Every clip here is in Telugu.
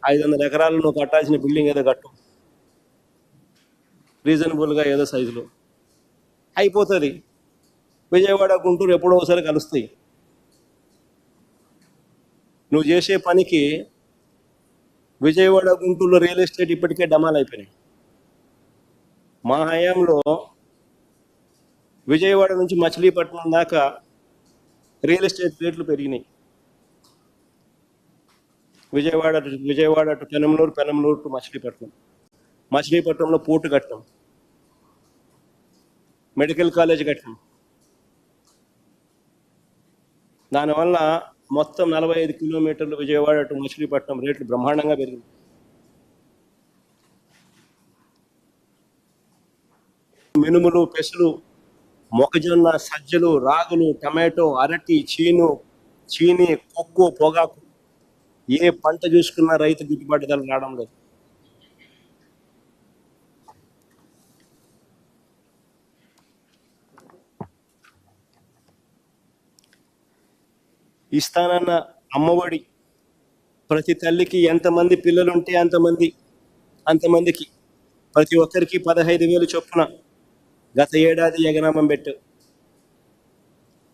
500 ఎకరాలు నువ్వు కట్టాల్సిన బిల్డింగ్ ఏదో కట్టు, రీజనబుల్గా ఏదో సైజులో అయిపోతుంది. విజయవాడ గుంటూరు ఎప్పుడో ఒకసారి కలుస్తాయి. నువ్వు చేసే పనికి విజయవాడ గుంటూరులో రియల్ ఎస్టేట్ ఇప్పటికే డమాల్ అయిపోయినాయి. మా హయాంలో విజయవాడ నుంచి మచిలీపట్నం దాకా రియల్ ఎస్టేట్ రేట్లు పెరిగినాయి. విజయవాడ టు పెనమలూరు టు మచిలీపట్నంలో పోర్టు కట్టాం, మెడికల్ కాలేజ్ కట్టాం. దానివల్ల మొత్తం 45 కిలోమీటర్లు విజయవాడ టు మచిలీపట్నం రేట్లు బ్రహ్మాండంగా పెరిగింది. మినుములు, పెసలు, మొక్కజొన్న, సజ్జలు, రాగులు, టమాటో, అరటి, చీని, కొక్కు, పొగాకు, ఏ పంట చూసుకున్నా రైతు గిట్టుబాటు ధర రావడం లేదు. ఇస్తానన్న అమ్మఒడి ప్రతి తల్లికి ఎంతమంది పిల్లలుంటే అంతమందికి ప్రతి ఒక్కరికి 15,000 చొప్పున గత ఏడాది ఎగనామం పెట్టు.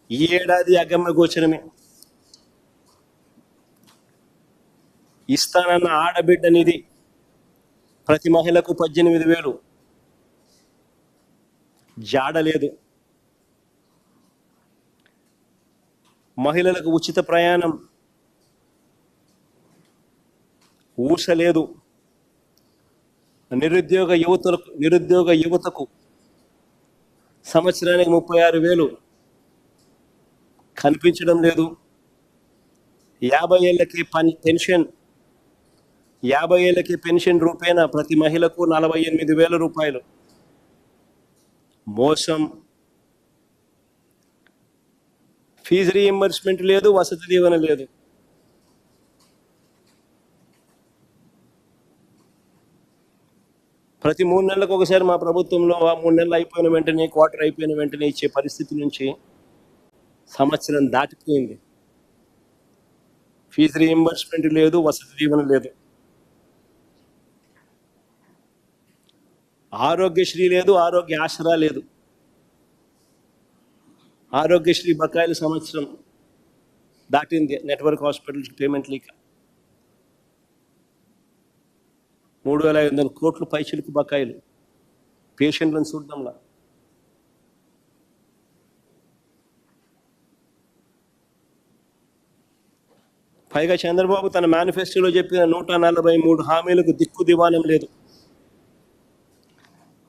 ఈ ఏడాది అగమ్య గోచరమే. ఇస్తానన్న ఆడబిడ్డ నిధి ప్రతి మహిళకు 18,000 జాడలేదు. మహిళలకు ఉచిత ప్రయాణం ఊసలేదు. నిరుద్యోగ యువతకు సంవత్సరానికి 36,000 కనిపించడం లేదు. 50 ఏళ్ళకి పెన్షన్ రూపేణా ప్రతి మహిళకు 48,000 రూపాయలు. మోసం. ఫీజు రీఎంబర్స్మెంట్ లేదు, వసతి దీవెన లేదు. ప్రతి 3 నెలలకు ఒకసారి మా ప్రభుత్వంలో 3 నెలలు అయిపోయిన వెంటనే, క్వార్టర్ అయిపోయిన వెంటనే ఇచ్చే పరిస్థితి నుంచి సంవత్సరం దాటిపోయింది. ఫీజు రీఎంబర్స్మెంట్ లేదు, వసతి దీవెన లేదు. ఆరోగ్యశ్రీ లేదు, ఆరోగ్య ఆసరా లేదు. ఆరోగ్యశ్రీ బకాయిలు సంవత్సరం దాటింది. నెట్వర్క్ హాస్పిటల్స్ పేమెంట్ లీక్ 3,500 కోట్లు పైచిలకు బకాయిలు పేషెంట్లను చూద్దాంలా. పైగా చంద్రబాబు తన మేనిఫెస్టోలో చెప్పిన 143 హామీలకు దిక్కు దివానం లేదు.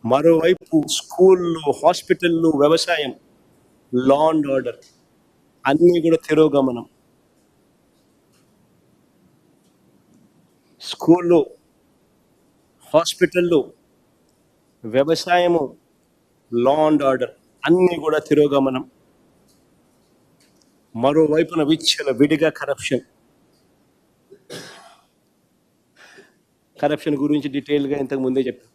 మరోవైపు స్కూళ్ళు, హాస్పిటళ్ళు, వ్యవసాయం, లా అండ్ ఆర్డర్ అన్నీ కూడా తిరోగమనం. స్కూళ్ళు, హాస్పిటళ్ళు, వ్యవసాయము, లా అండ్ ఆర్డర్ అన్నీ కూడా తిరోగమనం. మరోవైపున విడిగా కరప్షన్ గురించి డీటెయిల్గా ఇంతకు ముందే చెప్పాను.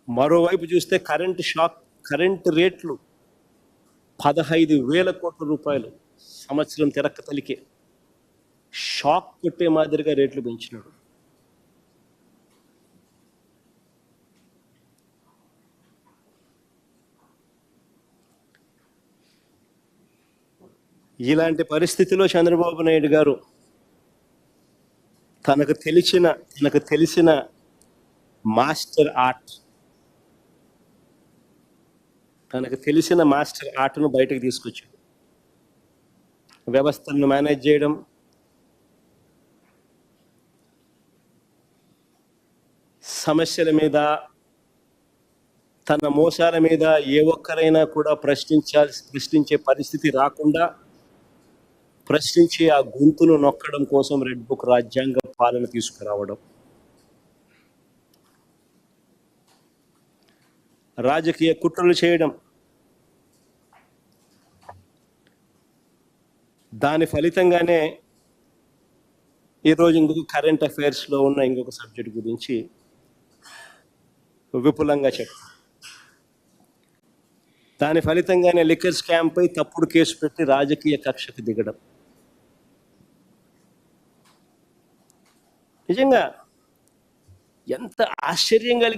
మరోవైపు చూస్తే కరెంటు రేట్లు 15,000 కోట్ల రూపాయలు సంవత్సరం తెరక్క తలికే షాక్ కొట్టే మాదిరిగా రేట్లు పెంచినాడు. ఇలాంటి పరిస్థితిలో చంద్రబాబు నాయుడు గారు తనకు తెలిసిన మాస్టర్ ఆర్ట్ను బయటకు తీసుకొచ్చాడు. వ్యవస్థలను మేనేజ్ చేయడం, సమస్యల మీద, తన మోసాల మీద ఏ ఒక్కరైనా కూడా ప్రశ్నించే పరిస్థితి రాకుండా ప్రశ్నించి ఆ గొంతును నొక్కడం కోసం రెడ్ బుక్ రాజ్యాంగ పాలన తీసుకురావడం, రాజకీయ కుట్రలు చేయడం, దాని ఫలితంగానే ఈరోజు ఇంకొక కరెంట్ అఫైర్స్లో ఉన్న ఇంకొక సబ్జెక్ట్ గురించి విపులంగా చెప్తాను. దాని ఫలితంగానే లిక్కర్ స్కామ్పై తప్పుడు కేసు పెట్టి రాజకీయ కక్షకు దిగడం. నిజంగా ఎంత ఆశ్చర్యం కలిగి